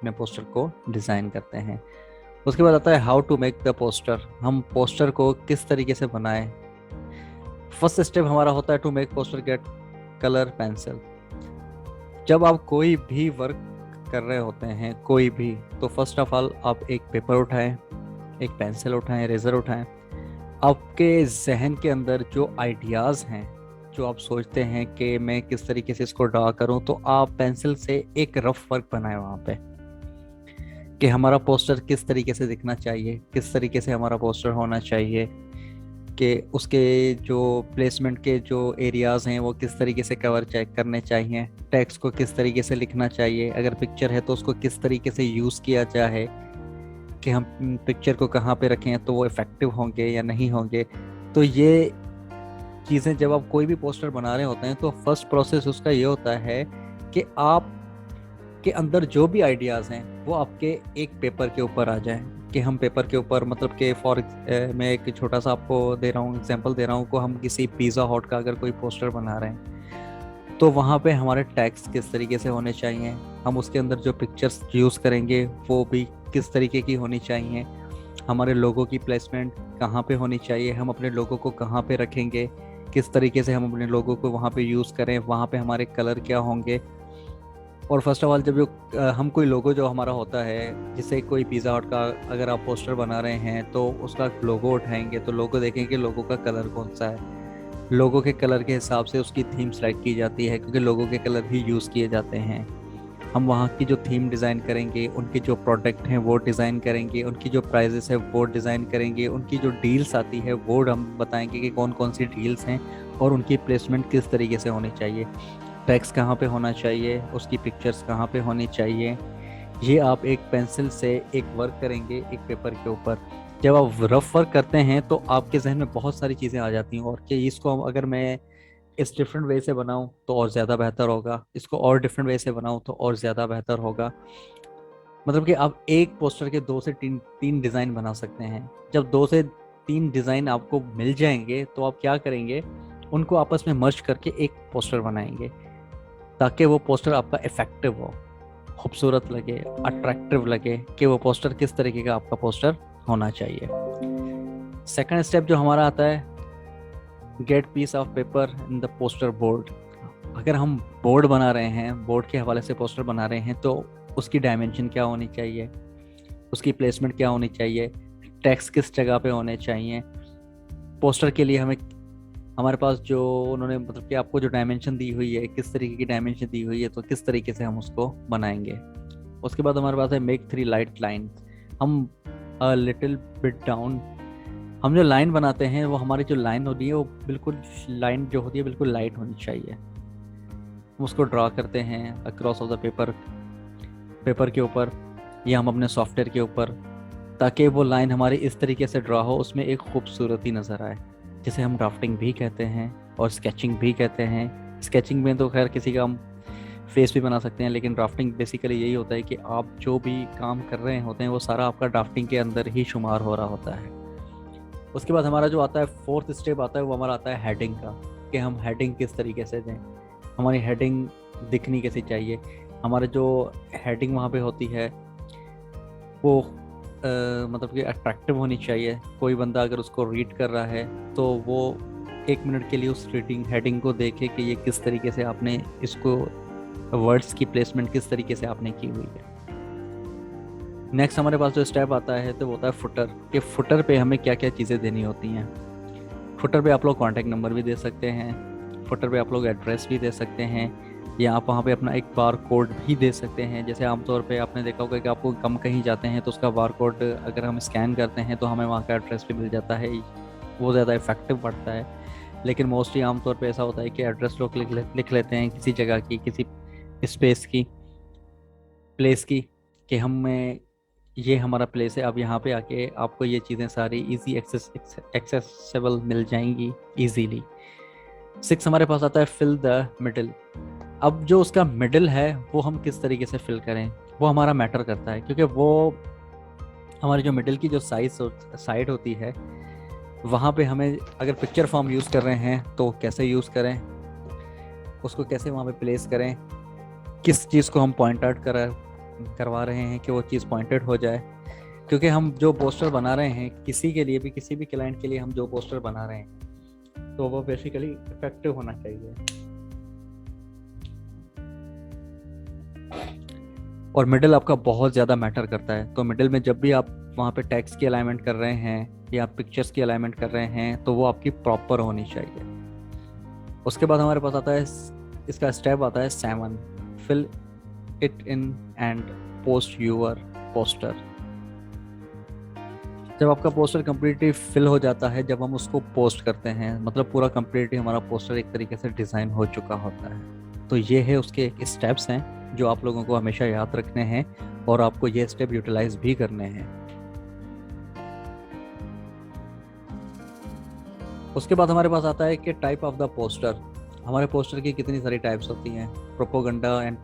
अपने पोस्टर को डिज़ाइन करते हैं। उसके बाद आता है how to make the poster, हम पोस्टर को किस तरीके से बनाएं। फर्स्ट स्टेप हमारा होता है to make poster, get colour pencil. जब आप कोई भी वर्क कर रहे होते हैं कोई भी, तो फर्स्ट ऑफ ऑल आप एक पेपर उठाएं, एक पेंसिल उठाएं, रेज़र उठाएं। आपके जहन के अंदर जो आइडियाज़ हैं, जो आप सोचते हैं कि मैं किस तरीके से इसको ड्रा करूं, तो आप पेंसिल से एक रफ वर्क बनाएं वहाँ पे कि हमारा पोस्टर किस तरीके से दिखना चाहिए, किस तरीके से हमारा पोस्टर होना चाहिए, कि उसके जो प्लेसमेंट के जो एरियाज़ हैं वो किस तरीके से कवर चेक करने चाहिए, टेक्स्ट को किस तरीके से लिखना चाहिए, अगर पिक्चर है तो उसको किस तरीके से यूज़ किया जाए, कि हम पिक्चर को कहाँ पे रखें तो वो इफ़ेक्टिव होंगे या नहीं होंगे। तो ये चीज़ें जब आप कोई भी पोस्टर बना रहे होते हैं तो फर्स्ट प्रोसेस उसका ये होता है कि आप के अंदर जो भी आइडियाज़ हैं वो आपके एक पेपर के ऊपर आ जाएं। कि हम पेपर के ऊपर, मतलब कि मैं एक छोटा सा आपको दे रहा हूँ, एग्जांपल दे रहा हूँ, को हम किसी पिज़्ज़ा हट का अगर कोई पोस्टर बना रहे हैं तो वहाँ पे हमारे टैग्स किस तरीके से होने चाहिए, हम उसके अंदर जो पिक्चर्स यूज़ करेंगे वो भी किस तरीके की होनी चाहिए, हमारे लोगों की प्लेसमेंट कहाँ पे होनी चाहिए, हम अपने लोगों को कहाँ पे रखेंगे, किस तरीके से हम अपने लोगों को वहाँ पे यूज़ करें, वहाँ पे हमारे कलर क्या होंगे। और फर्स्ट ऑफ ऑल जब हम कोई लोगो जो हमारा होता है, जैसे कोई पिज़्ज़ा हट का अगर आप पोस्टर बना रहे हैं तो उसका लोगो उठाएंगे तो लोगो देखेंगे लोगो का कलर कौन सा है। लोगों के कलर के हिसाब से उसकी थीम सेलेक्ट की जाती है क्योंकि लोगों के कलर ही यूज़ किए जाते हैं। हम वहाँ की जो थीम डिज़ाइन करेंगे, उनके जो प्रोडक्ट हैं वो डिज़ाइन करेंगे, उनकी जो प्राइजेस है वो डिज़ाइन करेंगे, उनकी जो डील्स आती है वो हम बताएंगे कि कौन कौन सी डील्स हैं और उनकी प्लेसमेंट किस तरीके से होनी चाहिए, टेक्स्ट कहाँ पे होना चाहिए, उसकी पिक्चर्स कहाँ पे होनी चाहिए। ये आप एक पेंसिल से एक वर्क करेंगे एक पेपर के ऊपर। जब आप रफ वर्क करते हैं तो आपके जहन में बहुत सारी चीज़ें आ जाती हैं और कि इसको अगर मैं इस डिफरेंट वे से बनाऊं तो और ज़्यादा बेहतर होगा, इसको और डिफरेंट वे से बनाऊं तो और ज़्यादा बेहतर होगा। मतलब कि आप एक पोस्टर के दो से तीन तीन डिज़ाइन बना सकते हैं। जब दो से तीन डिज़ाइन आपको मिल जाएंगे तो आप क्या करेंगे, उनको आपस में मर्ज करके एक पोस्टर बनाएंगे ताकि वो पोस्टर आपका इफेक्टिव हो, खूबसूरत लगे, अट्रैक्टिव लगे, कि वो पोस्टर किस तरीके का आपका पोस्टर होना चाहिए। सेकंड स्टेप जो हमारा आता है, gate piece of paper in the poster board. अगर हम बोर्ड बना रहे हैं, बोर्ड के हवाले से पोस्टर बना रहे हैं, तो उसकी डायमेंशन क्या होनी चाहिए, उसकी प्लेसमेंट क्या होनी चाहिए, टेक्स्ट किस जगह पे होने चाहिए। पोस्टर के लिए हमें, हमारे पास जो उन्होंने मतलब कि आपको जो डायमेंशन दी हुई है, किस तरीके की डायमेंशन दी हुई है, तो किस तरीके से हम उसको बनाएंगे। उसके बाद हमारे पास है मेक 3 लाइट लाइन। हम लिटिल बिट डाउन, हम जो लाइन बनाते हैं वो हमारी जो लाइन होती है वो बिल्कुल, लाइन जो होती है बिल्कुल लाइट होनी चाहिए। हम उसको ड्रा करते हैं across of the paper, paper के ऊपर या हम अपने सॉफ्टवेयर के ऊपर, ताकि वो लाइन हमारी इस तरीके से ड्रा हो, उसमें एक खूबसूरती नज़र आए, जिसे हम ड्राफ्टिंग भी कहते हैं और स्केचिंग भी कहते हैं। स्केचिंग में तो खैर किसी का हम फेस भी बना सकते हैं, लेकिन ड्राफ्टिंग बेसिकली यही होता है कि आप जो भी काम कर रहे होते हैं वो सारा आपका ड्राफ्टिंग के अंदर ही शुमार हो रहा होता है। उसके बाद हमारा जो आता है फोर्थ स्टेप आता है वो हमारा आता है हेडिंग का, कि हम हेडिंग किस तरीके से दें, हमारी हेडिंग दिखनी कैसी चाहिए। हमारे जो हेडिंग वहाँ पे होती है वो मतलब कि अट्रैक्टिव होनी चाहिए। कोई बंदा अगर उसको रीड कर रहा है तो वो 1 मिनट के लिए उस रीडिंग हेडिंग को देखे कि ये किस तरीके से आपने इसको, वर्ड्स की प्लेसमेंट किस तरीके से आपने की हुई है। नेक्स्ट हमारे पास जो स्टेप आता है तो वो होता है फुटर, कि फुटर पे हमें क्या क्या चीज़ें देनी होती हैं। फुटर पे आप लोग कॉन्टैक्ट नंबर भी दे सकते हैं, फुटर पे आप लोग एड्रेस भी दे सकते हैं, या आप वहाँ पे अपना एक बार कोड भी दे सकते हैं। जैसे आमतौर पे आपने देखा होगा कि आपको कम कहीं जाते हैं तो उसका बार कोड अगर हम स्कैन करते हैं तो हमें वहाँ का एड्रेस भी मिल जाता है, वो ज़्यादा इफेक्टिव पड़ता है। लेकिन मोस्टली आमतौर पे ऐसा होता है कि एड्रेस लोग लिख लेते हैं किसी जगह की, किसी स्पेस की, प्लेस की, कि हमें ये हमारा प्लेस है, अब यहाँ पे आके आपको ये चीज़ें सारी इजी एक्सेसिबल मिल जाएंगी इजीली। 6 हमारे पास आता है फिल द मिडिल। अब जो उसका मिडिल है वो हम किस तरीके से फिल करें वो हमारा मैटर करता है, क्योंकि वो हमारी जो मिडिल की जो साइड होती है वहाँ पे हमें अगर पिक्चर फॉर्म यूज़ कर रहे हैं तो कैसे यूज़ करें, उसको कैसे वहाँ पे प्लेस करें, किस चीज़ को हम पॉइंट आउट करवा रहे हैं कि वो चीज़ पॉइंटेड हो जाए, क्योंकि हम जो पोस्टर बना रहे हैं किसी के लिए भी, किसी भी क्लाइंट के लिए हम जो पोस्टर बना रहे हैं तो वो बेसिकली इफेक्टिव होना चाहिए। और मिडिल आपका बहुत ज़्यादा मैटर करता है। तो मिडिल में जब भी आप वहाँ पे टेक्स्ट की अलाइनमेंट कर रहे हैं या पिक्चर्स की अलाइनमेंट कर रहे हैं तो वो आपकी प्रॉपर होनी चाहिए। उसके बाद हमारे पास आता है, इसका स्टेप आता है 7, fill it in and post your poster. जब आपका पोस्टर कम्प्लीटली फिल हो जाता है, जब हम उसको पोस्ट करते हैं, मतलब पूरा कम्प्लीटली हमारा पोस्टर एक तरीके से डिज़ाइन हो चुका होता है। तो ये है उसके एक स्टेप्स हैं जो आप लोगों को हमेशा याद रखने हैं और आपको ये स्टेप यूटिलाइज भी करने हैं। उसके बाद हमारे पास आता है कि टाइप ऑफ द पोस्टर। हमारे पोस्टर की कितनी सारी टाइप्स होती हैं। प्रोपोगंडा एंड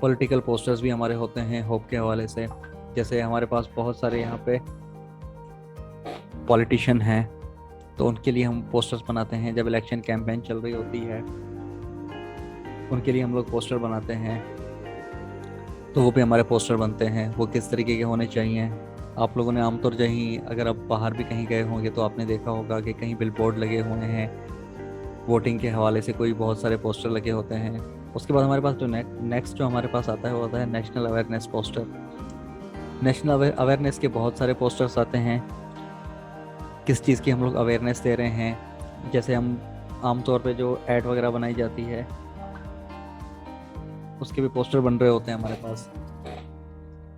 पॉलिटिकल पोस्टर्स भी हमारे होते हैं होप के हवाले से। जैसे हमारे पास बहुत सारे यहाँ पे पॉलिटिशियन हैं तो उनके लिए हम पोस्टर्स बनाते हैं। जब इलेक्शन कैंपेन चल रही होती है उनके लिए हम लोग पोस्टर बनाते हैं, तो वो भी हमारे पोस्टर बनते हैं। वो किस तरीके के होने चाहिए, आप लोगों ने आमतौर जहीं अगर आप बाहर भी कहीं गए होंगे तो आपने देखा होगा कि कहीं बिलबोर्ड लगे हुए हैं, वोटिंग के हवाले से कोई बहुत सारे पोस्टर लगे होते हैं। उसके बाद हमारे पास जो नेक्स्ट जो हमारे पास आता है वो आता है national awareness poster. National awareness के बहुत सारे पोस्टर्स आते हैं, किस चीज़ की हम लोग अवेयरनेस दे रहे हैं। जैसे हम आमतौर पे जो ऐड वगैरह बनाई जाती है उसके भी पोस्टर बन रहे होते हैं हमारे पास,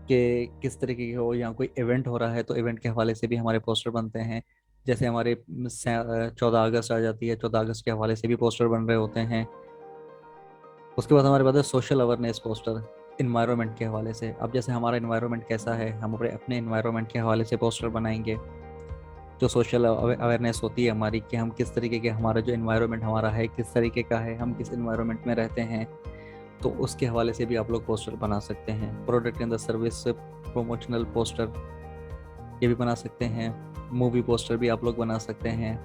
कि किस तरीके की हो, या कोई इवेंट हो रहा है तो इवेंट के हवाले से भी हमारे पोस्टर बनते हैं। जैसे हमारे 14 अगस्त आ जाती है, 14 अगस्त के हवाले से भी पोस्टर बन रहे होते हैं। उसके बाद हमारे पास है सोशल अवेयरनेस पोस्टर, इन्वायरमेंट के हवाले से। अब जैसे हमारा इन्वायरमेंट कैसा है, हम अपने इन्वायरमेंट के हवाले से पोस्टर बनाएंगे। जो सोशल अवेयरनेस होती है हमारी, कि हम किस तरीके के, हमारा जो इन्वायरमेंट हमारा है किस तरीके का है, हम किस इन्वायरमेंट में रहते हैं, तो उसके हवाले से भी आप लोग पोस्टर बना सकते हैं। Product in the service promotional poster ये भी बना सकते हैं। मूवी पोस्टर भी आप लोग बना सकते हैं।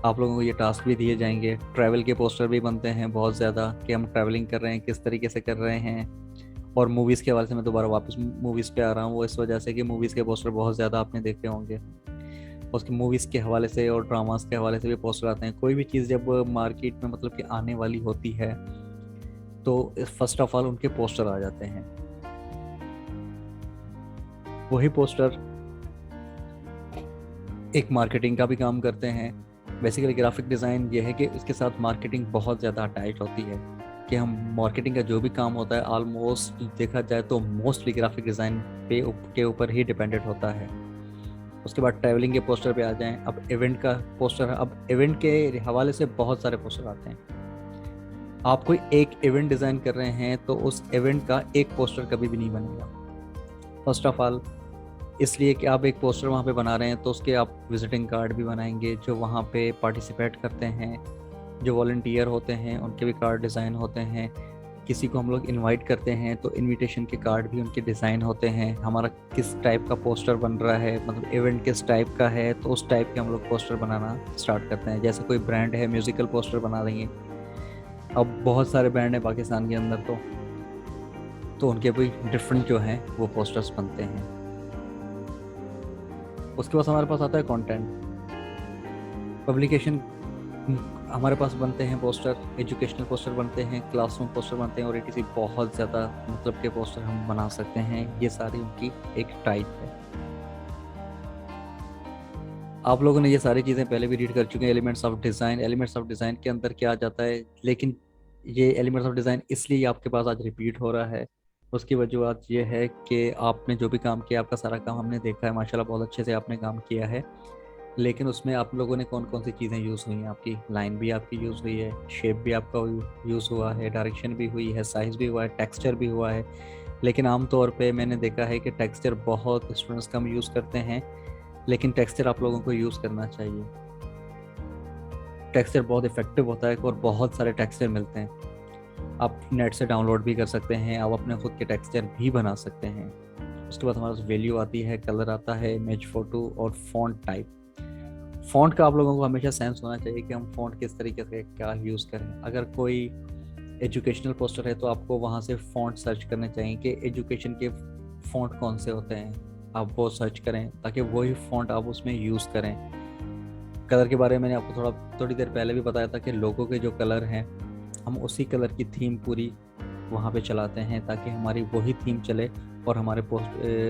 आप लोगों को ये टास्क भी दिए जाएंगे। ट्रैवल के पोस्टर भी बनते हैं बहुत ज़्यादा, कि हम ट्रैवलिंग कर रहे हैं किस तरीके से कर रहे हैं। और मूवीज़ के हवाले से मैं दोबारा वापस मूवीज़ पे आ रहा हूँ, वो इस वजह से कि मूवीज़ के पोस्टर बहुत ज़्यादा आपने देखे होंगे। उसके मूवीज़ के हवाले से और ड्रामास के हवाले से भी पोस्टर आते हैं। कोई भी चीज़ जब मार्केट में मतलब कि आने वाली होती है तो फर्स्ट ऑफ ऑल उनके पोस्टर आ जाते हैं। वही पोस्टर एक मार्केटिंग का भी काम करते हैं। बेसिकली ग्राफिक डिज़ाइन ये है कि इसके साथ मार्केटिंग बहुत ज़्यादा अटैच होती है, कि हम मार्केटिंग का जो भी काम होता है ऑलमोस्ट देखा जाए तो मोस्टली ग्राफिक डिज़ाइन के ऊपर ही डिपेंडेंट होता है। उसके बाद ट्रैवलिंग के पोस्टर पे आ जाएं। अब इवेंट का पोस्टर है, अब इवेंट के हवाले से बहुत सारे पोस्टर आते हैं। आप कोई एक इवेंट डिज़ाइन कर रहे हैं तो उस इवेंट का एक पोस्टर कभी भी नहीं बनेगा। फर्स्ट ऑफ ऑल इसलिए कि आप एक पोस्टर वहाँ पे बना रहे हैं तो उसके आप विजिटिंग कार्ड भी बनाएंगे। जो वहाँ पे पार्टिसिपेट करते हैं, जो वॉलंटियर होते हैं, उनके भी कार्ड डिज़ाइन होते हैं। किसी को हम लोग इनवाइट करते हैं तो इनविटेशन के कार्ड भी उनके डिज़ाइन होते हैं। हमारा किस टाइप का पोस्टर बन रहा है, मतलब इवेंट किस टाइप का है, तो उस टाइप के हम लोग पोस्टर बनाना स्टार्ट करते हैं। जैसे कोई ब्रांड है, म्यूज़िकल पोस्टर बना देंगे। अब बहुत सारे ब्रांड हैं पाकिस्तान के अंदर, तो उनके भी डिफरेंट जो हैं वो पोस्टर्स बनते हैं। उसके बाद हमारे पास आता है कंटेंट पब्लिकेशन। हमारे पास बनते हैं पोस्टर, एजुकेशनल पोस्टर बनते हैं, क्लासरूम पोस्टर बनते हैं, और किसी बहुत ज़्यादा मतलब के पोस्टर हम बना सकते हैं। ये सारी उनकी एक टाइप है। आप लोगों ने ये सारी चीज़ें पहले भी रीड कर चुके हैं। Elements of design, elements of design के अंदर क्या आ जाता है, लेकिन ये एलिमेंट्स ऑफ डिज़ाइन इसलिए आपके पास आज रिपीट हो रहा है। उसकी वजूहत ये है कि आपने जो भी काम किया, आपका सारा काम हमने देखा है, माशाल्लाह बहुत अच्छे से आपने काम किया है। लेकिन उसमें आप लोगों ने कौन कौन सी चीज़ें यूज़ हुई हैं, आपकी लाइन भी आपकी यूज़ हुई है, शेप भी आपका यूज़ हुआ है, डायरेक्शन भी हुई है, साइज़ भी हुआ है, टेक्सचर भी हुआ है। लेकिन आमतौर पे मैंने देखा है कि टेक्सचर बहुत स्टूडेंट्स कम यूज़ करते हैं, लेकिन टेक्सचर आप लोगों को यूज़ करना चाहिए। टेक्सचर बहुत इफेक्टिव होता है और बहुत सारे टेक्सचर मिलते हैं। आप नेट से डाउनलोड भी कर सकते हैं, आप अपने खुद के टेक्सचर भी बना सकते हैं। उसके बाद हमारे पास वैल्यू आती है, कलर आता है, इमेज फोटो और फॉन्ट टाइप। फॉन्ट का आप लोगों को हमेशा सेंस होना चाहिए कि हम फॉन्ट किस तरीके से क्या यूज़ करें। अगर कोई एजुकेशनल पोस्टर है तो आपको वहाँ से फ़ॉन्ट सर्च करने चाहिए कि एजुकेशन के फ़ॉन्ट कौन से होते हैं, आप वो सर्च करें ताकि वही फ़ॉन्ट आप उसमें यूज़ करें। कलर के बारे में मैंने आपको थोड़ी देर पहले भी बताया था कि लोगों के जो कलर हैं हम उसी कलर की थीम पूरी वहाँ पे चलाते हैं ताकि हमारी वही थीम चले और हमारे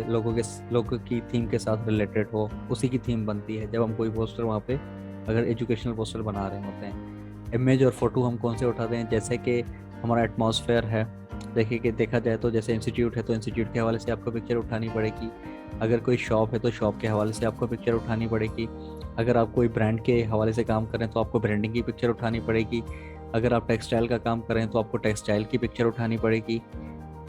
लोगों की थीम के साथ रिलेटेड हो, उसी की थीम बनती है जब हम कोई पोस्टर वहाँ पे अगर एजुकेशनल पोस्टर बना रहे होते हैं। इमेज और फोटो हम कौन से उठाते हैं, जैसे कि हमारा एटमॉस्फेयर है, देखिए कि देखा जाए तो जैसे इंस्टीट्यूट है तो इंस्टीट्यूट के हवाले से आपको पिक्चर उठानी पड़ेगी, अगर कोई शॉप है तो शॉप के हवाले से आपको पिक्चर उठानी पड़ेगी, अगर आप कोई ब्रांड के हवाले से काम करें तो आपको ब्रांडिंग की पिक्चर उठानी पड़ेगी, अगर आप टेक्सटाइल का काम करें तो आपको टेक्सटाइल की पिक्चर उठानी पड़ेगी।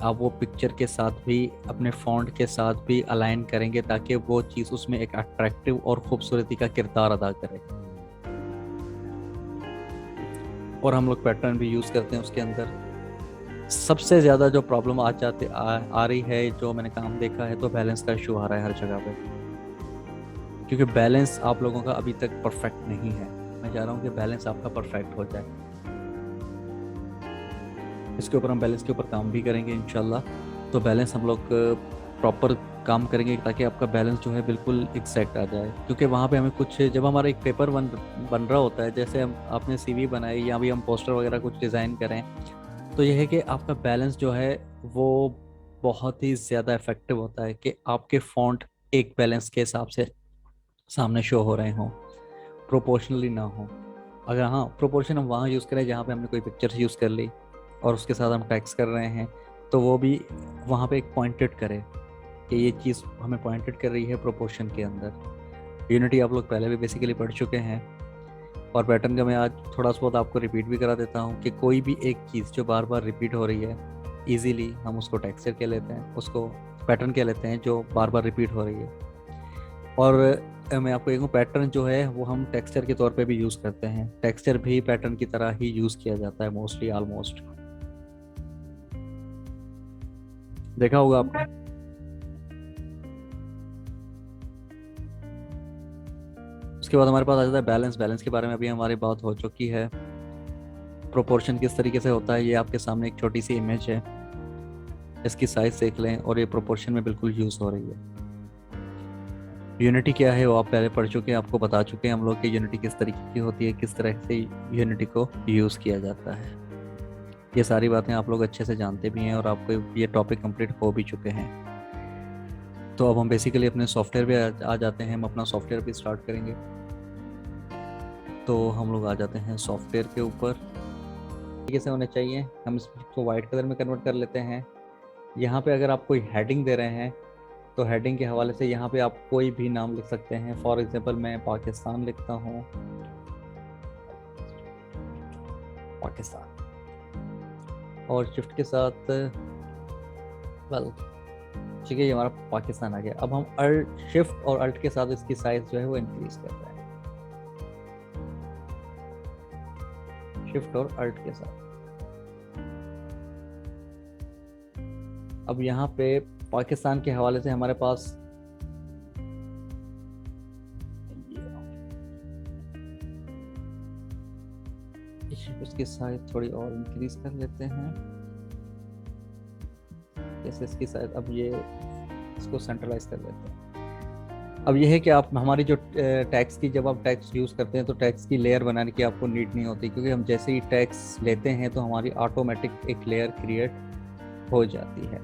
आप वो पिक्चर के साथ भी अपने फॉन्ट के साथ भी अलाइन करेंगे ताकि वो चीज़ उसमें एक अट्रैक्टिव और खूबसूरती का किरदार अदा करे। और हम लोग पैटर्न भी यूज़ करते हैं उसके अंदर। सबसे ज़्यादा जो प्रॉब्लम आ रही है, जो मैंने काम देखा है, तो बैलेंस का इशू आ रहा है हर जगह पे, क्योंकि बैलेंस आप लोगों का अभी तक परफेक्ट नहीं है। मैं चाह रहा हूँ कि बैलेंस आपका परफेक्ट हो जाए। इसके ऊपर हम बैलेंस के ऊपर काम भी करेंगे इंशाल्लाह। तो बैलेंस हम लोग प्रॉपर काम करेंगे ताकि आपका बैलेंस जो है बिल्कुल एग्जैक्ट आ जाए, क्योंकि वहाँ पे हमें कुछ जब हमारा एक पेपर बन रहा होता है, जैसे हम आपने सीवी बनाई या भी हम पोस्टर वगैरह कुछ डिज़ाइन करें, तो यह है कि आपका बैलेंस जो है वो बहुत ही ज़्यादा इफेक्टिव होता है कि आपके फॉन्ट एक बैलेंस के हिसाब से सामने शो हो रहे हों, प्रोपोर्शनली ना हो। अगर हाँ प्रोपोर्शन हम वहाँ यूज़ करें जहाँ पे हमने कोई पिक्चर्स यूज़ कर ली और उसके साथ हम टैक्स कर रहे हैं, तो वो भी वहाँ पे एक पॉइंटेड करे कि ये चीज़ हमें पॉइंटेड कर रही है प्रोपोर्शन के अंदर। यूनिटी आप लोग पहले भी बेसिकली पढ़ चुके हैं, और पैटर्न का मैं आज थोड़ा सा बहुत आपको रिपीट भी करा देता हूँ कि कोई भी एक चीज़ जो बार बार रिपीट हो रही है, ईजीली हम उसको टेक्सचर कह लेते हैं, उसको पैटर्न कह लेते हैं जो बार बार रिपीट हो रही है। और मैं आपको एक पैटर्न जो है वो हम टेक्सचर के तौर पे भी यूज़ करते हैं, टेक्सचर भी पैटर्न की तरह ही यूज़ किया जाता है मोस्टली, ऑलमोस्ट देखा होगा आपने। उसके बाद हमारे पास आ जाता है बैलेंस। बैलेंस के बारे में अभी हमारी बात हो चुकी है। प्रोपोर्शन किस तरीके से होता है, ये आपके सामने एक छोटी सी इमेज है, इसकी साइज देख लें और ये प्रोपोर्शन में बिल्कुल यूज़ हो रही है। यूनिटी क्या है वो आप पहले पढ़ चुके हैं, आपको बता चुके हैं हम लोग कि यूनिटी किस तरीके की होती है, किस तरह से यूनिटी को यूज़ किया जाता है। ये सारी बातें आप लोग अच्छे से जानते भी हैं और आपको ये टॉपिक कंप्लीट हो भी चुके हैं। तो अब हम बेसिकली अपने सॉफ्टवेयर पे आ जाते हैं, हम अपना सॉफ्टवेयर भी स्टार्ट करेंगे। तो हम लोग आ जाते हैं सॉफ्टवेयर के ऊपर। तरीके से होने चाहिए, हम इसको वाइट कलर में कन्वर्ट कर लेते हैं। यहाँ पे अगर आप कोई हेडिंग दे रहे हैं तो हेडिंग के हवाले से यहाँ पे आप कोई भी नाम लिख सकते हैं। फॉर एग्जांपल मैं पाकिस्तान लिखता हूँ, पाकिस्तान, और शिफ्ट के साथ वेल ठीक है, ये हमारा पाकिस्तान आ गया। अब हम अल्ट शिफ्ट और अल्ट के साथ इसकी साइज जो है वो इंक्रीज कर रहे हैं, शिफ्ट और अल्ट के साथ। अब यहाँ पे पाकिस्तान के हवाले से हमारे पास उसकी साइज थोड़ी और इंक्रीज कर लेते हैं, जैसे इसकी साइज, अब ये इसको सेंट्रलाइज कर लेते हैं। अब ये है कि आप हमारी जो टैक्स की, जब आप टैक्स यूज़ करते हैं तो टैक्स की लेयर बनाने की आपको नीड नहीं होती, क्योंकि हम जैसे ही टैक्स लेते हैं तो हमारी ऑटोमेटिक एक लेयर क्रिएट हो जाती है।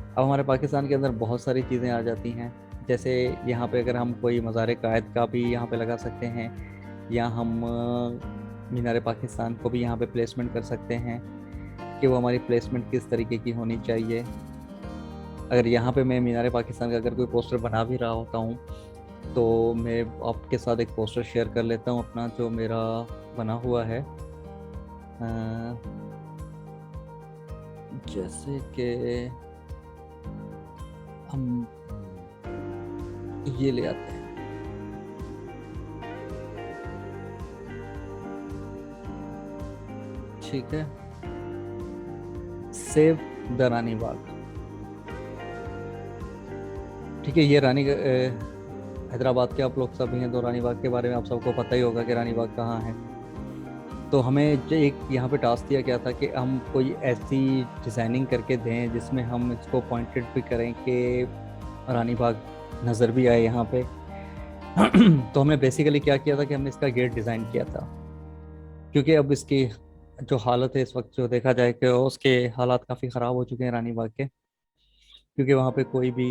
अब हमारे पाकिस्तान के अंदर बहुत सारी चीज़ें आ जाती हैं, जैसे यहाँ पे अगर हम कोई मज़ार कायद का भी यहाँ पे लगा सकते हैं, या हम मीनार पाकिस्तान को भी यहाँ पे प्लेसमेंट कर सकते हैं कि वो हमारी प्लेसमेंट किस तरीके की होनी चाहिए। अगर यहाँ पे मैं मीनार पाकिस्तान का अगर कोई पोस्टर बना भी रहा होता हूँ तो मैं आपके साथ एक पोस्टर शेयर कर लेता हूँ अपना, जो मेरा बना हुआ है। जैसे कि हम ये ले आते हैं, ठीक है, सेव द रानी बाग, ठीक है। ये रानी हैदराबाद के आप लोग सभी हैं तो रानी बाग के बारे में आप सबको पता ही होगा कि रानी बाग कहाँ है। तो हमें जो एक यहाँ पे टास्क दिया गया था कि हम कोई ऐसी डिज़ाइनिंग करके दें जिसमें हम इसको पॉइंटेड भी करें कि रानी बाग नज़र भी आए यहाँ पे। तो हमने बेसिकली क्या किया था कि हमने इसका गेट डिज़ाइन किया था, क्योंकि अब इसकी जो हालत है इस वक्त जो देखा जाए कि उसके हालात काफ़ी ख़राब हो चुके हैं रानी बाग के, क्योंकि वहाँ पे कोई भी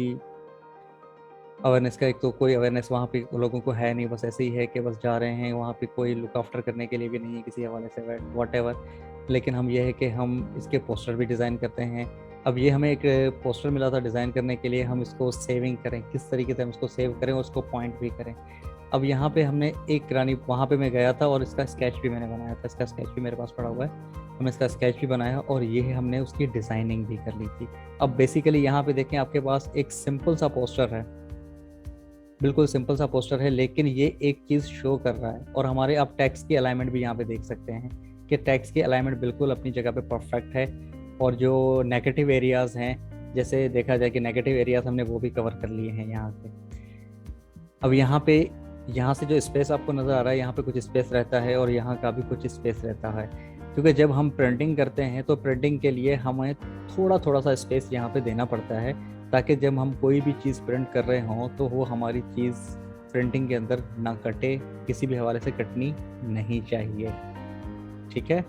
अवेयरनेस का, एक तो कोई अवेयरनेस वहाँ पे लोगों को है नहीं, बस ऐसे ही है कि बस जा रहे हैं वहाँ पे, कोई लुक आफ्टर करने के लिए भी नहीं है किसी हवाले से, वट एवर। लेकिन हम ये है कि हम इसके पोस्टर भी डिज़ाइन करते हैं। अब ये हमें एक पोस्टर मिला था डिज़ाइन करने के लिए, हम इसको सेविंग करें, किस तरीके से हम इसको सेव करें और उसको पॉइंट भी करें। अब यहाँ पे हमने एक रानी, वहाँ पे मैं गया था और इसका स्केच भी मैंने बनाया था, इसका स्केच भी मेरे पास पड़ा हुआ है। हमने इसका स्केच भी बनाया और ये हमने उसकी डिज़ाइनिंग भी कर ली थी। अब बेसिकली यहाँ पे देखें, आपके पास एक सिंपल सा पोस्टर है, बिल्कुल सिंपल सा पोस्टर है, लेकिन ये एक चीज़ शो कर रहा है। और हमारे आप टेक्स्ट की अलाइनमेंट भी यहाँ पे देख सकते हैं कि टेक्स्ट की अलाइनमेंट बिल्कुल अपनी जगह पे परफेक्ट है। और जो नेगेटिव एरियाज़ हैं, जैसे देखा जाए कि नेगेटिव एरियाज़ हमने वो भी कवर कर लिए हैं यहाँ पे। अब यहाँ पे, यहाँ से जो स्पेस आपको नज़र आ रहा है, यहाँ पे कुछ स्पेस रहता है और यहाँ का भी कुछ स्पेस रहता है, क्योंकि जब हम प्रिंटिंग करते हैं तो प्रिंटिंग के लिए हमें थोड़ा थोड़ा सा स्पेस यहाँ पे देना पड़ता है, ताकि जब हम कोई भी चीज़ प्रिंट कर रहे हों तो वो हमारी चीज़ प्रिंटिंग के अंदर ना कटे, किसी भी हवाले से कटनी नहीं चाहिए। ठीक है,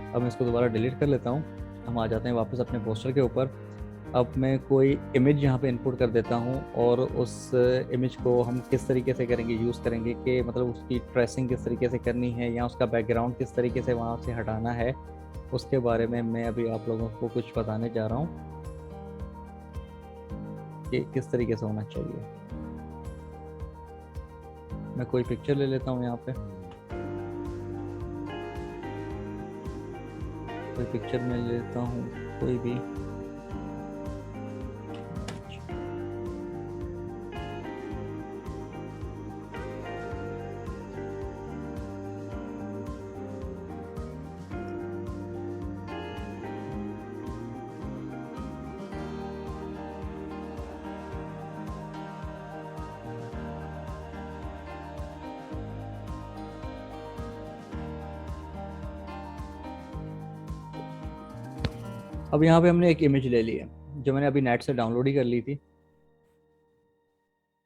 अब मैं इसको दोबारा डिलीट कर लेता हूँ। हम आ जाते हैं वापस अपने पोस्टर के ऊपर। अब मैं कोई इमेज यहाँ पे इनपुट कर देता हूँ और उस इमेज को हम किस तरीके से करेंगे, यूज़ करेंगे कि मतलब उसकी ट्रेसिंग किस तरीके से करनी है या उसका बैकग्राउंड किस तरीके से वहाँ से हटाना है, उसके बारे में मैं अभी आप लोगों को कुछ बताने जा रहा हूँ कि किस तरीके से होना चाहिए। मैं कोई पिक्चर ले लेता हूँ यहाँ पे, कोई पिक्चर में ले लेता हूँ कोई भी। अब यहाँ पे हमने एक इमेज ले ली है जो मैंने अभी नेट से डाउनलोड ही कर ली थी।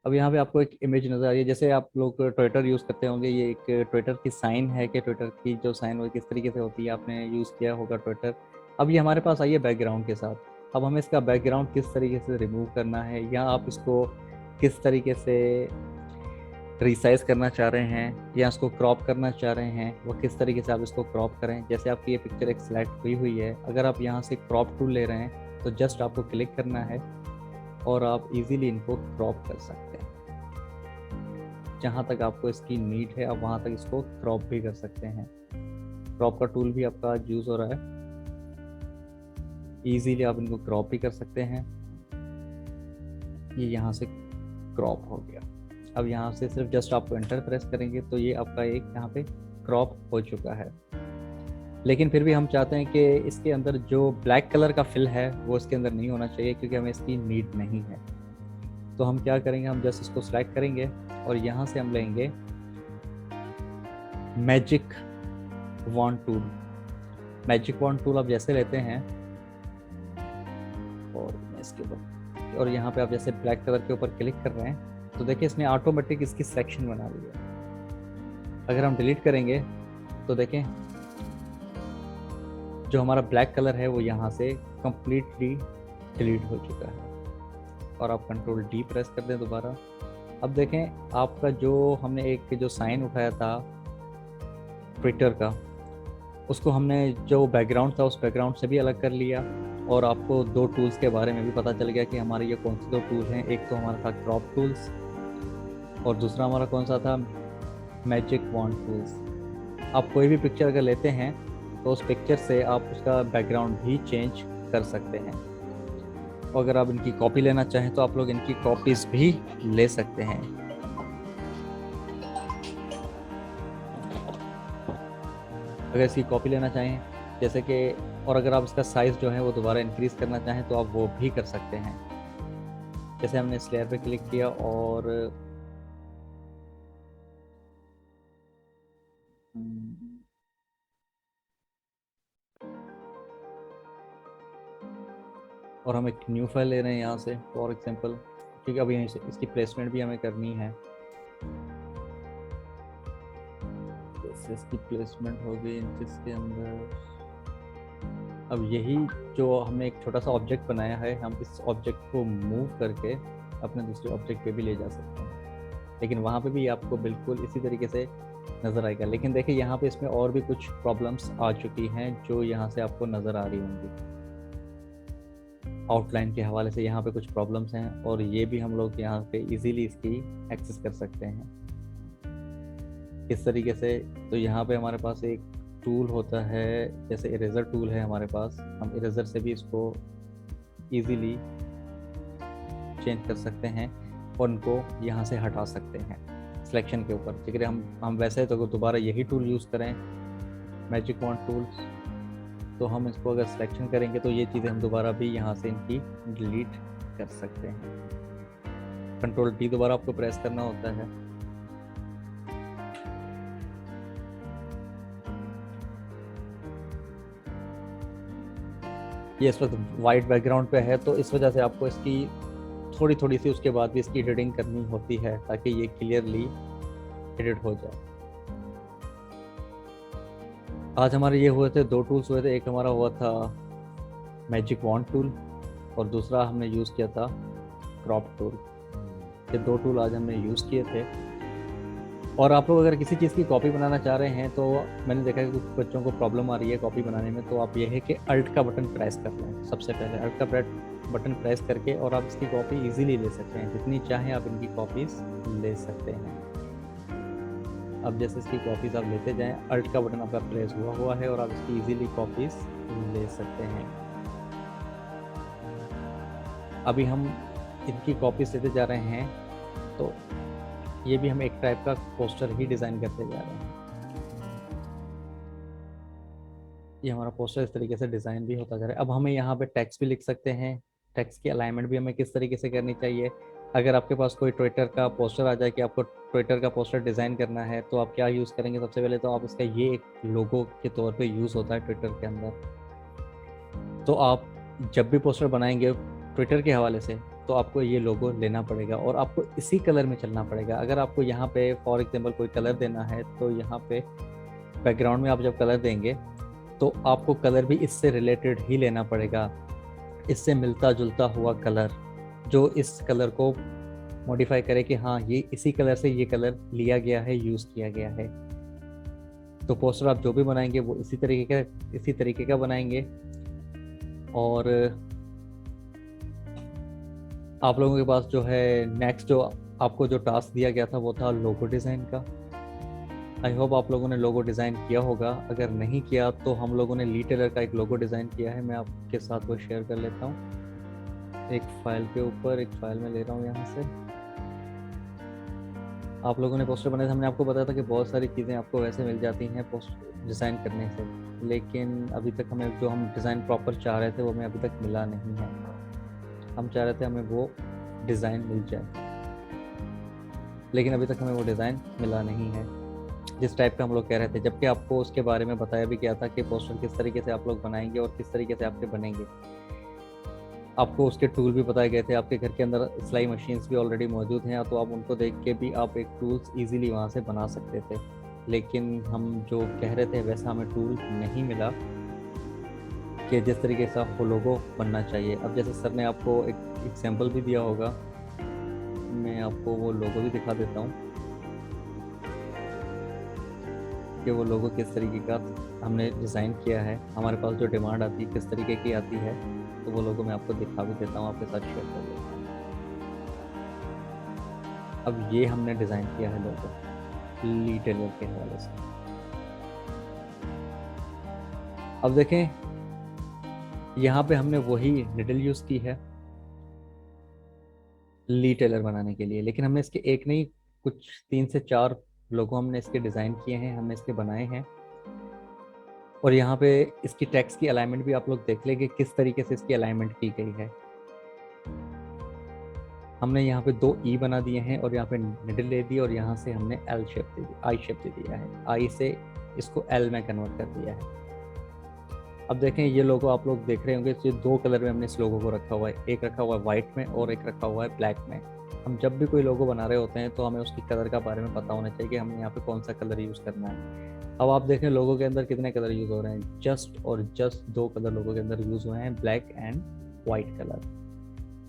अब यहाँ पे आपको एक इमेज नज़र आ रही है, जैसे आप लोग ट्विटर यूज़ करते होंगे, ये एक ट्विटर की साइन है कि ट्विटर की जो साइन वो किस तरीके से होती है, आपने यूज़ किया होगा ट्विटर। अब ये हमारे पास आई है बैकग्राउंड के साथ। अब हमें इसका बैकग्राउंड किस तरीके से रिमूव करना है, या आप इसको किस तरीके से रिसाइज करना चाह रहे हैं या इसको क्रॉप करना चाह रहे हैं, वो किस तरीके से आप इसको क्रॉप करें। जैसे आपकी ये पिक्चर एक सिलेक्ट हुई हुई है, अगर आप यहाँ से क्रॉप टूल ले रहे हैं तो जस्ट आपको क्लिक करना है और आप इजीली इनको क्रॉप कर सकते हैं। जहाँ तक आपको इसकी नीड है आप वहाँ तक इसको क्रॉप भी कर सकते हैं। क्रॉप का टूल भी आपका यूज़ हो रहा है, इजीली आप इनको क्रॉप भी कर सकते हैं। ये यहाँ से क्रॉप हो गया। अब यहाँ से सिर्फ जस्ट आपको एंटर प्रेस करेंगे तो ये आपका एक यहाँ पे क्रॉप हो चुका है। लेकिन फिर भी हम चाहते हैं कि इसके अंदर जो ब्लैक कलर का फिल है वो इसके अंदर नहीं होना चाहिए, क्योंकि हमें इसकी नीड नहीं है। तो हम क्या करेंगे, हम जस्ट इसको सिलेक्ट करेंगे और यहाँ से हम लेंगे magic wand tool. Magic wand tool आप जैसे लेते हैं और इसके ऊपर, और यहाँ पे आप जैसे ब्लैक कलर के ऊपर क्लिक कर रहे हैं तो देखिए इसने ऑटोमेटिक इसकी सिलेक्शन बना ली है। अगर हम डिलीट करेंगे तो देखें जो हमारा ब्लैक कलर है वो यहाँ से कंप्लीटली डिलीट हो चुका है। और आप कंट्रोल डी प्रेस कर दें दोबारा। अब देखें आपका जो हमने एक जो साइन उठाया था ट्विटर का, उसको हमने जो बैकग्राउंड था उस बैकग्राउंड से भी अलग कर लिया। और आपको दो टूल्स के बारे में भी पता चल गया कि हमारे ये कौन से दो टूल हैं। एक तो हमारा था क्रॉप टूल्स और दूसरा हमारा कौन सा था, मैजिक वॉन्ड टूल्स। आप कोई भी पिक्चर अगर लेते हैं तो उस पिक्चर से आप उसका बैकग्राउंड भी चेंज कर सकते हैं। और अगर आप इनकी कॉपी लेना चाहें तो आप लोग इनकी कॉपीज़ भी ले सकते हैं। अगर इसकी कॉपी लेना चाहें जैसे कि, और अगर आप इसका साइज़ जो है वो दोबारा इंक्रीज़ करना चाहें तो आप वो भी कर सकते हैं। जैसे हमने इस लेयर पे क्लिक किया और और हम एक न्यू फाइल ले रहे हैं यहाँ से फॉर एग्जांपल, क्योंकि अभी यहीं से इसकी प्लेसमेंट भी हमें करनी है। जैसे इसकी प्लेसमेंट हो गई जिसके अंदर, अब यही जो हमने एक छोटा सा ऑब्जेक्ट बनाया है, हम इस ऑब्जेक्ट को मूव करके अपने दूसरे ऑब्जेक्ट पे भी ले जा सकते हैं, लेकिन वहाँ पे भी आपको बिल्कुल इसी तरीके से नज़र आएगा। लेकिन देखिए यहाँ पे इसमें और भी कुछ प्रॉब्लम्स आ चुकी हैं जो यहाँ से आपको नज़र आ रही होंगी। आउटलाइन के हवाले से यहाँ पे कुछ प्रॉब्लम्स हैं, और ये भी हम लोग यहाँ पे इजीली इसकी एक्सेस कर सकते हैं इस तरीके से। तो यहाँ पे हमारे पास एक टूल होता है, जैसे इरेजर टूल है हमारे पास, हम इरेजर से भी इसको इजीली चेंज कर सकते हैं और उनको यहाँ से हटा सकते हैं सिलेक्शन के ऊपर। अगर हम वैसे तो दोबारा यही टूल यूज़ करें, मैजिक वॉन्ड टूल्स, तो हम इसको अगर सिलेक्शन करेंगे तो ये चीज़ें हम दोबारा भी यहाँ से इनकी डिलीट कर सकते हैं। कंट्रोल डी दोबारा आपको प्रेस करना होता है। ये इस वक्त वाइट बैकग्राउंड पे है, तो इस वजह से आपको इसकी थोड़ी थोड़ी सी उसके बाद भी इसकी एडिटिंग करनी होती है ताकि ये क्लियरली एडिट हो जाए। आज हमारे ये हुए थे 2 टूल्स हुए थे, एक हमारा हुआ था मैजिक वॉन्ड टूल और दूसरा हमने यूज़ किया था क्रॉप टूल। ये 2 टूल आज हमने यूज़ किए थे। और आप लोग अगर किसी चीज़ की कॉपी बनाना चाह रहे हैं, तो मैंने देखा है कि कुछ बच्चों को प्रॉब्लम आ रही है कॉपी बनाने में, तो आप ये है कि अल्ट का बटन प्रेस कर लें। सबसे पहले अल्ट का बटन प्रेस करके और आप इसकी कॉपी इजीली ले सकते हैं, जितनी चाहें आप इनकी कॉपीज़ ले सकते हैं। अब जैसे इसकी कॉपीज़ आप लेते जाएं, अल्ट का बटन आपका प्रेस हुआ है और आप इसकी इजीली कॉपीज़ ले सकते हैं। अभी हम इनकी कॉपीज़ लेते जा रहे हैं, तो ये भी हम एक टाइप का पोस्टर ही डिज़ाइन करते जा रहे हैं। ये हमारा पोस्टर इस तरीके से डिज़ाइन भी होता जा रहा है। अब हमें यहाँ पे टेक्स्ट भी लिख सकते हैं, टेक्स्ट की अलाइनमेंट भी हमें किस तरीके से करनी चाहिए। अगर आपके पास कोई ट्विटर का पोस्टर आ जाए कि आपको ट्विटर का पोस्टर डिज़ाइन करना है, तो आप क्या यूज़ करेंगे? सबसे पहले तो आप इसका ये एक लोगो के तौर पे यूज़ होता है ट्विटर के अंदर। तो आप जब भी पोस्टर बनाएंगे ट्विटर के हवाले से, तो आपको ये लोगो लेना पड़ेगा और आपको इसी कलर में चलना पड़ेगा। अगर आपको यहाँ पे फॉर एग्जांपल कोई कलर देना है, तो यहाँ पे बैकग्राउंड में आप जब कलर देंगे तो आपको कलर भी इससे रिलेटेड ही लेना पड़ेगा, इससे मिलता जुलता हुआ कलर जो इस कलर को मॉडिफाई करे कि हाँ ये इसी कलर से ये कलर लिया गया है, यूज़ किया गया है। तो पोस्टर आप जो भी बनाएंगे वो इसी तरीके का बनाएंगे। और आप लोगों के पास जो है नेक्स्ट जो आपको जो टास्क दिया गया था वो था लोगो डिज़ाइन का। आई होप आप लोगों ने लोगो डिज़ाइन किया होगा। अगर नहीं किया तो हम लोगों ने ली टेलर का एक लोगो डिज़ाइन किया है, मैं आपके साथ वो शेयर कर लेता हूँ। एक फाइल के ऊपर एक फाइल में ले रहा हूँ यहाँ से। आप लोगों ने पोस्टर बनाए थे, हमने आपको बताया था कि बहुत सारी चीज़ें आपको वैसे मिल जाती हैं पोस्टर डिज़ाइन करने से, लेकिन अभी तक हमें जो हम डिज़ाइन प्रॉपर चाह रहे थे वो हमें अभी तक मिला नहीं है। हम चाह रहे थे हमें वो डिज़ाइन मिल जाए, लेकिन अभी तक हमें वो डिज़ाइन मिला नहीं है जिस टाइप का हम लोग कह रहे थे। जबकि आपको उसके बारे में बताया भी गया था कि पोस्टर किस तरीके से आप लोग बनाएंगे और किस तरीके से आपके बनेंगे। आपको उसके टूल भी बताए गए थे, आपके घर के अंदर सिलाई मशीन्स भी ऑलरेडी मौजूद हैं, तो आप उनको देख के भी आप एक टूल्स ईजिली वहाँ से बना सकते थे। लेकिन हम जो कह रहे थे वैसा हमें टूल नहीं मिला कि जिस तरीके से आपको लोगो बनना चाहिए। अब जैसे सर ने आपको एक एग्जाम्पल भी दिया होगा, मैं आपको वो लोगो भी दिखा देता हूँ कि वो लोगो किस तरीके का हमने डिज़ाइन किया है। हमारे पास जो डिमांड आती है किस तरीके की आती है, तो वो लोगो मैं आपको दिखा भी देता हूँ, आपके साथ शेयर कर देता हूँ। अब ये हमने डिज़ाइन किया है लोगो ली टेलर के हवाले से। अब देखें यहाँ पे हमने वही निडल यूज़ की है ली टेलर बनाने के लिए, लेकिन हमने इसके एक नहीं कुछ 3 से 4 लोगो हमने इसके डिज़ाइन किए हैं, हमने इसके बनाए हैं। और यहाँ पे इसकी टेक्स्ट की अलाइनमेंट भी आप लोग देख लेंगे किस तरीके से इसकी अलाइनमेंट की गई है। हमने यहाँ पे 2 ई बना दिए हैं और यहाँ पे निडल ले दी और यहाँ से हमने एल शेप दे दी, आई शेप दे दिया है। आई से इसको एल में कन्वर्ट कर दिया है। अब देखें ये लोगो आप लोग देख रहे होंगे, ये दो कलर में हमने इस लोगो को रखा हुआ है, एक रखा हुआ है वाइट में और एक रखा हुआ है ब्लैक में। हम जब भी कोई लोगो बना रहे होते हैं तो हमें उसकी कलर का बारे में पता होना चाहिए कि हमें यहाँ पे कौन सा कलर यूज़ करना है। अब आप देखें लोगो के अंदर कितने कलर यूज़ हो रहे हैं, जस्ट और जस्ट दो कलर लोगो के अंदर यूज़ हुए हैं, ब्लैक एंड वाइट कलर।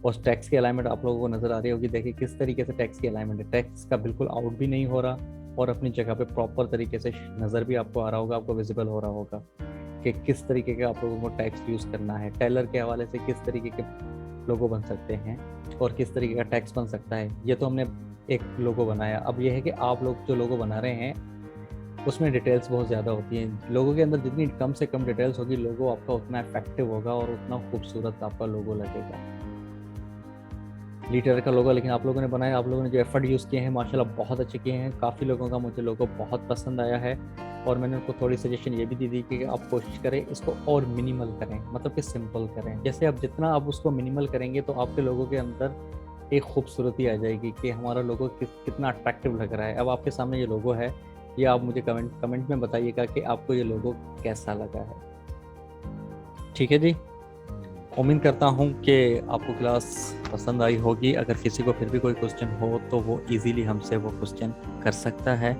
और टेक्स्ट की अलाइनमेंट आप लोगों को नजर आ रही होगी, देखिए किस तरीके से टेक्स्ट की अलाइनमेंट है, टेक्स्ट का बिल्कुल आउट भी नहीं हो रहा और अपनी जगह पे प्रॉपर तरीके से नज़र भी आपको आ रहा होगा, आपको विजिबल हो रहा होगा कि किस तरीके का आप लोगों को टेक्स्ट यूज़ करना है। टेलर के हवाले से किस तरीके के लोगो बन सकते हैं और किस तरीके का टेक्स्ट बन सकता है, ये तो हमने एक लोगो बनाया। अब ये है कि आप लोग जो लोगो बना रहे हैं उसमें डिटेल्स बहुत ज़्यादा होती हैं। लोगों के अंदर जितनी कम से कम डिटेल्स होगी, लोगो आपका उतना इफेक्टिव होगा और उतना खूबसूरत आपका लोगो लगेगा। लीटर का लोगो लेकिन आप लोगों ने बनाया, आप लोगों ने जो एफर्ट यूज़ किए हैं माशाल्लाह बहुत अच्छे किए हैं। काफ़ी लोगों का मुझे लोगो बहुत पसंद आया है और मैंने उनको थोड़ी सजेशन ये भी दी थी कि आप कोशिश करें इसको और मिनिमल करें, मतलब कि सिंपल करें। जैसे आप जितना आप उसको मिनिमल करेंगे तो आपके लोगों के अंदर एक खूबसूरती आ जाएगी कि हमारा लोगो कितना अट्रैक्टिव लग रहा है। अब आपके सामने ये लोगो है, ये आप मुझे कमेंट में बताइएगा कि आपको ये लोगो कैसा लगा है। ठीक है जी, उम्मीद करता हूँ कि आपको क्लास पसंद आई होगी। अगर किसी को फिर भी कोई क्वेश्चन हो तो वो इजीली हमसे वो क्वेश्चन कर सकता है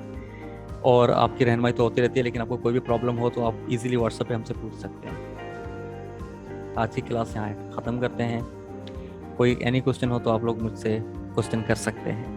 और आपकी रहनुमाई तो होती रहती है, लेकिन आपको कोई भी प्रॉब्लम हो तो आप इजीली व्हाट्सएप पे हमसे पूछ सकते हैं। आज की क्लास यहाँ ख़त्म करते हैं। कोई एनी क्वेश्चन हो तो आप लोग मुझसे क्वेश्चन कर सकते हैं।